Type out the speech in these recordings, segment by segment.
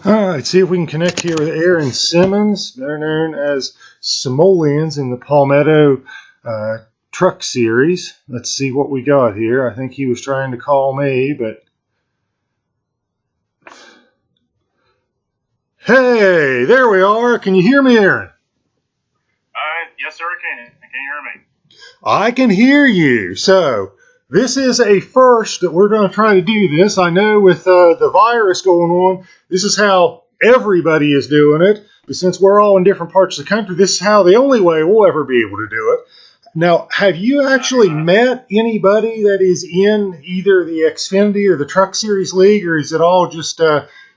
All right, see if we can connect here with Aaron Simmons, better known as Simolians in the Palmetto Truck Series. Let's see what we got here. I think he was trying to call me, but... Hey, there we are. Can you hear me, Aaron? Yes, sir, I can. Can you hear me? I can hear you. So, this is a first that we're going to try to do this. I know with the virus going on, this is how everybody is doing it. But since we're all in different parts of the country, this is how the only way we'll ever be able to do it. Now, have you actually met anybody that is in either the Xfinity or the Truck Series League, or is it all just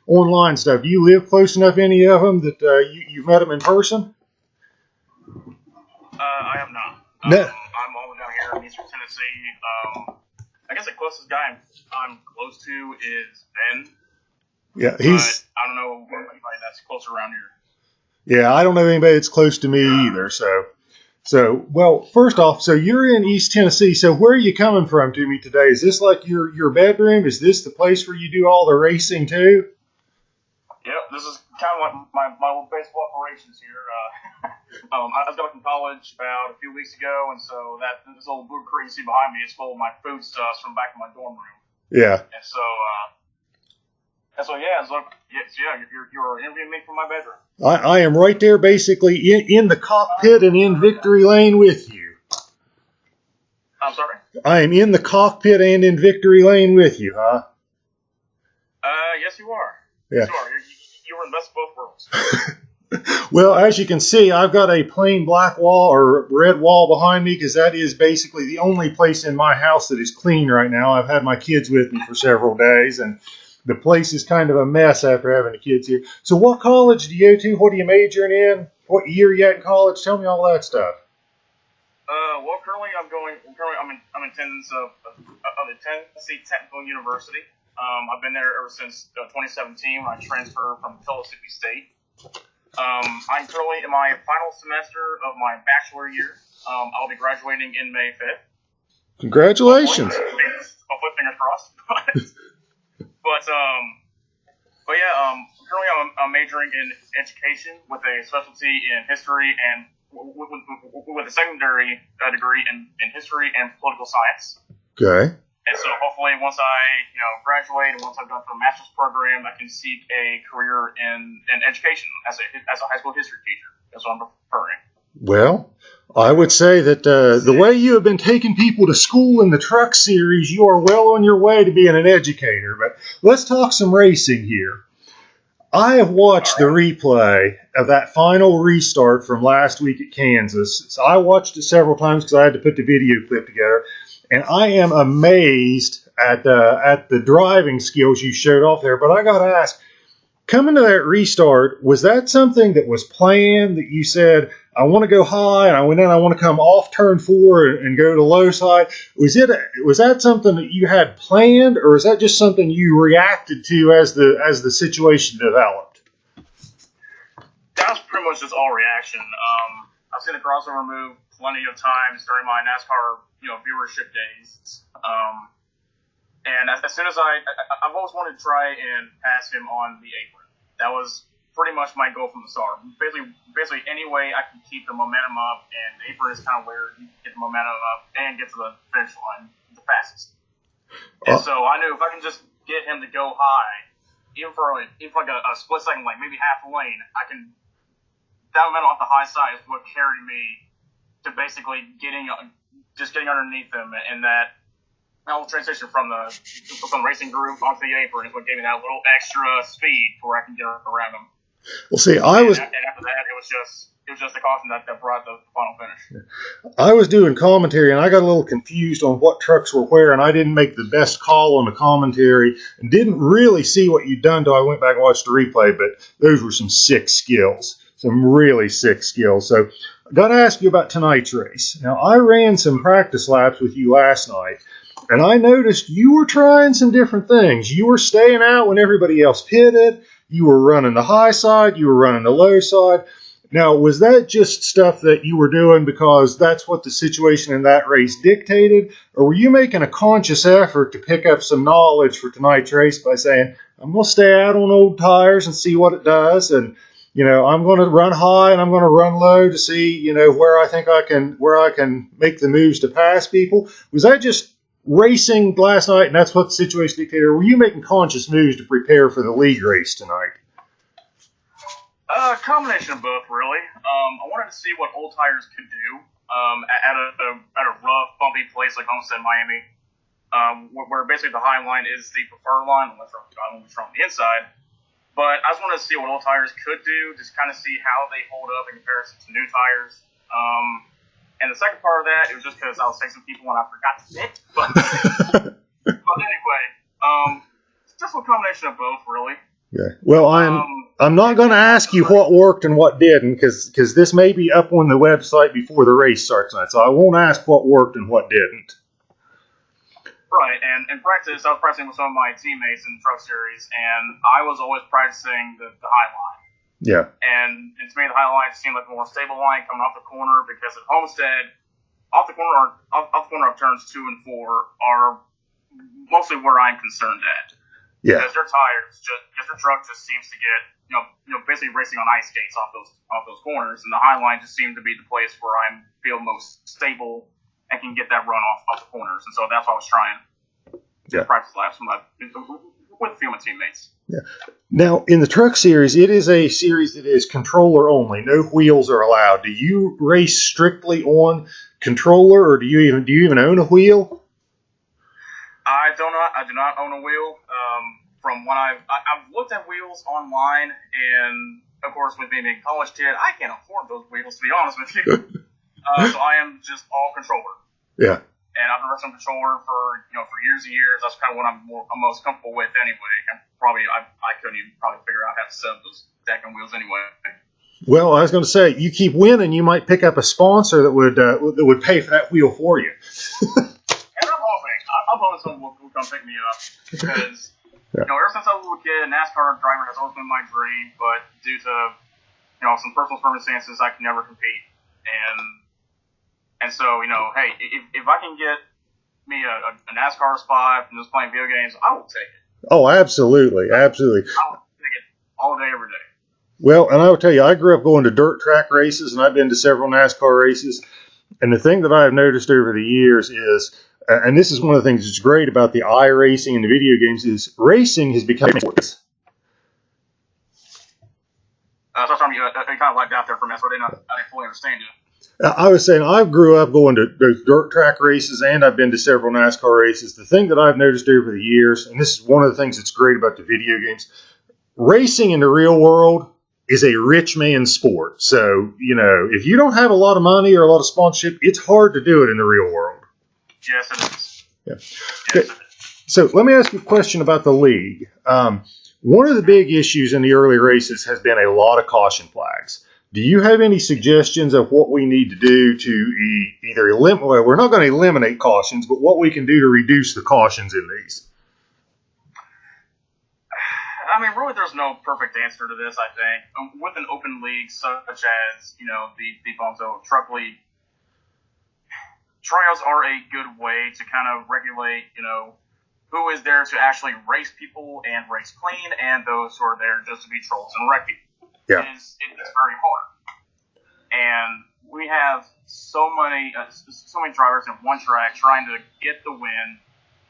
online stuff? Do you live close enough, any of them, that you've met them in person? I have not. No. I'm all down here in Eastern Tennessee. I guess the closest guy I'm close to is Ben. Yeah, but I don't know anybody that's close around here. Yeah, I don't know anybody that's close to me either. So, well, first off, so you're in East Tennessee. So where are you coming from to me today? Is this like your bedroom? Is this the place where you do all the racing too? Yep, this is kind of like my little baseball operations here. I got back from college about a few weeks ago, and so this old blue crate you see behind me is full of my foodstuffs from back in my dorm room. Yeah. And so, you're interviewing me from my bedroom. I am right there, basically in the cockpit and in victory lane with you. I'm sorry? I am in the cockpit and in victory lane with you, huh? Yes, you are. Yeah. Yes, you are. You're in the best of both worlds. Well, as you can see, I've got a plain black wall or red wall behind me because that is basically the only place in my house that is clean right now. I've had my kids with me for several days, and the place is kind of a mess after having the kids here. So what college do you go to? What are you majoring in? What year are you at in college? Tell me all that stuff. Well, currently I'm in attendance of the Tennessee Technical University. I've been there ever since 2017 when I transferred from Mississippi State. I'm currently in my final semester of my bachelor year. I'll be graduating in May 5th. Congratulations. Hopefully, fingers crossed. But yeah, currently I'm majoring in education with a specialty in history and with a secondary degree in history and political science. Okay. And so hopefully once I graduate and once I've done for a master's program, I can seek a career in education as a high school history teacher. That's what I'm preferring. Well, I would say that the way you have been taking people to school in the Truck Series, you are well on your way to being an educator. But let's talk some racing here. I have watched the replay of that final restart from last week at Kansas. So I watched it several times because I had to put the video clip together. And I am amazed at the driving skills you showed off there. But I got to ask, coming to that restart, was that something that was planned, that you said, I want to go high, and I want to come off turn 4 and go to low side? Was that something that you had planned, or is that just something you reacted to as the situation developed? That was pretty much just all reaction. I've seen the crossover move plenty of times during my NASCAR viewership days. And as soon as I've always wanted to try and pass him on the apron. That was pretty much my goal from the start. Basically any way I can keep the momentum up, and the apron is kind of where you get the momentum up and get to the finish line the fastest. And so I knew if I can just get him to go high, even for like a split second, like maybe half a lane, that momentum off the high side is what carried me to basically getting underneath him, and that whole transition from the racing groove onto the apron is what gave me that little extra speed to where I can get around him. Well, see, and after that, it was just the caution that brought the final finish. I was doing commentary, and I got a little confused on what trucks were where, and I didn't make the best call on the commentary, and didn't really see what you'd done until I went back and watched the replay. But those were some sick skills, some really sick skills. So I got to ask you about tonight's race. Now, I ran some practice laps with you last night, and I noticed you were trying some different things. You were staying out when everybody else pitted. You were running the high side. You were running the low side. Now, was that just stuff that you were doing because that's what the situation in that race dictated, or were you making a conscious effort to pick up some knowledge for tonight's race by saying, I'm going to stay out on old tires and see what it does, and I'm going to run high and I'm going to run low to see where I think I can make the moves to pass people? Was that just racing last night and that's what the situation dictated, or were you making conscious moves to prepare for the league race tonight? A combination of both, really. I wanted to see what old tires could do at a rough, bumpy place like Homestead-Miami, where basically the high line is the preferred line, unless we're from the inside. But I just wanted to see what old tires could do, just kind of see how they hold up in comparison to new tires. And the second part of that, it was just because I was texting people and I forgot to fit. But anyway, just a combination of both, really. Yeah. Well, I'm not going to ask you what worked and what didn't, because this may be up on the website before the race starts tonight. So I won't ask what worked and what didn't. Right, and in practice, I was practicing with some of my teammates in the Truck Series, and I was always practicing the high line. Yeah. And to me, the high line seemed like a more stable line coming off the corner, because at Homestead, off the corner of turns 2 and 4 are mostly where I'm concerned at. Yeah. Because their tires, their truck just seems to get, basically racing on ice skates off those corners, and the high line just seemed to be the place where I feel most stable and can get that run off the corners. And so that's what I was trying to practice laps with a few of my teammates. Yeah. Now, in the Truck Series, it is a series that is controller only. No wheels are allowed. Do you race strictly on controller, or do you even own a wheel? I do not own a wheel. From when I've looked at wheels online, and of course, with me being a college kid, I can't afford those wheels, to be honest with you. So I am just all controller. Yeah. And I've been racing controller for years and years. That's kind of what I'm most comfortable with anyway. And I couldn't even probably figure out how to set up those decking wheels anyway. Well, I was going to say, you keep winning, you might pick up a sponsor that would pay for that wheel for you. And I'm hoping someone will come pick me up, because ever since I was a little kid, NASCAR driver has always been my dream. But due to some personal circumstances, I can never compete. And so, hey, if I can get me a NASCAR spot from just playing video games, I will take it. Oh, absolutely. Absolutely. I will take it all day, every day. Well, and I will tell you, I grew up going to dirt track races, and I've been to several NASCAR races. And the thing that I have noticed over the years is, and this is one of the things that's great about the iRacing and the video games, is racing has become sports. So sorry, you kind of lagged out there for a minute, so I didn't fully understand you. I was saying I grew up going to those dirt track races, and I've been to several NASCAR races. The thing that I've noticed over the years, and this is one of the things that's great about the video games, racing in the real world is a rich man's sport. So, if you don't have a lot of money or a lot of sponsorship, it's hard to do it in the real world. Yes, it is. Yeah. Yes, Okay. it is. So let me ask you a question about the league. One of the big issues in the early races has been a lot of caution flags. Do you have any suggestions of what we need to do to either eliminate, well, we're not going to eliminate cautions, but what we can do to reduce the cautions in these? I mean, really, there's no perfect answer to this, I think. With an open league such as, the Palmetto Truck League, tryouts are a good way to kind of regulate, who is there to actually race people and race clean, and those who are there just to be trolls and wreck people. Yeah. It's very hard. And we have so many drivers in one track trying to get the win,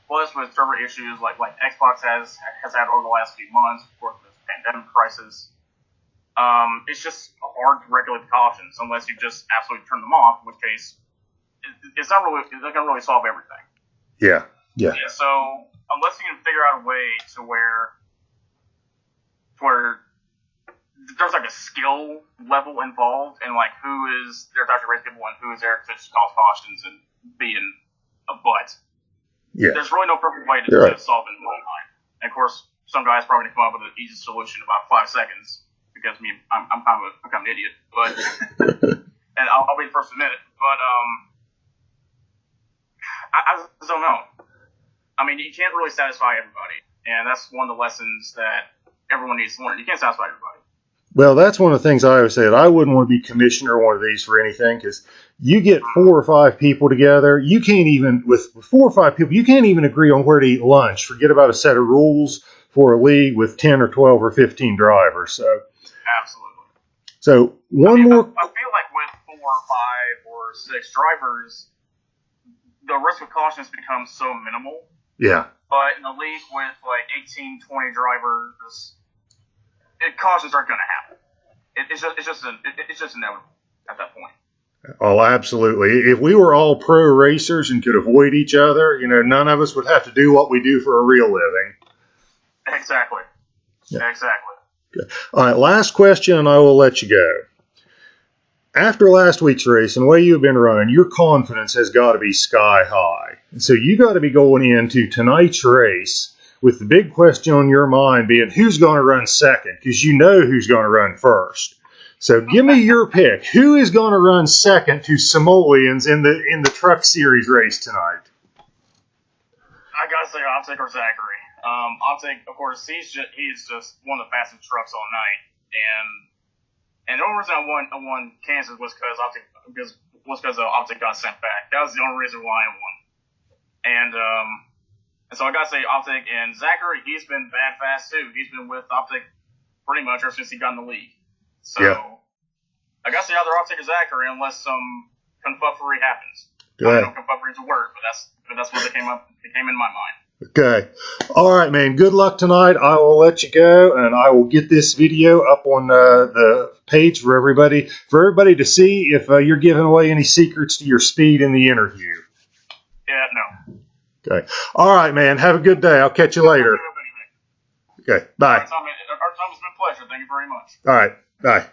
plus with server issues like Xbox has had over the last few months, of course, this pandemic crisis. It's just hard to regulate the cautions unless you just absolutely turn them off, in which case it's not going to really solve everything. Yeah. So unless you can figure out a way to where there's like a skill level involved, and like who is there to actually race people and who is there to just cause cautions and being a butt. Yeah. There's really no perfect way to solve it in my mind. And of course, some guys probably come up with an easy solution in about 5 seconds, because I'm kind of an idiot, but and I'll be the first to admit it. But I just don't know. I mean, you can't really satisfy everybody, and that's one of the lessons that everyone needs to learn. You can't satisfy everybody. Well, that's one of the things I always said. I wouldn't want to be commissioner of one of these for anything because you get 4 or 5 people together. You can't even, with 4 or 5 people, you can't even agree on where to eat lunch. Forget about a set of rules for a league with 10 or 12 or 15 drivers. So, Absolutely. So one more. I feel like with 4 or 5 or 6 drivers, the risk of cautions becomes so minimal. Yeah. But in a league with like 18, 20 drivers, cautions are going to happen. It's just inevitable at that point. Oh, absolutely. If we were all pro racers and could avoid each other, none of us would have to do what we do for a real living. Exactly. Yeah. Exactly. Okay. All right, last question, and I will let you go. After last week's race and the way you've been running, your confidence has got to be sky high. So you got to be going into tonight's race with the big question on your mind being who's going to run second, because you know who's going to run first. So give me your pick. Who is going to run second to Simolians in the Truck Series race tonight? I gotta say, Optic or Zachary. Optic, of course, he's just one of the fastest trucks all night, and the only reason I won Kansas was because Optic got sent back. That was the only reason why I won. And so I gotta say Optic, and Zachary, he's been bad fast too. He's been with Optic pretty much ever since he got in the league. So I gotta say either Optic or Zachary unless some confuffery happens. I don't know if confuffery is a word, but that's what it came in my mind. Okay. All right, man. Good luck tonight. I will let you go, and I will get this video up on the page for everybody to see if you're giving away any secrets to your speed in the interview. Yeah, no. Okay. All right, man. Have a good day. I'll catch you later. Okay. Bye. Tom, it's been a pleasure. Thank you very much. All right. Bye.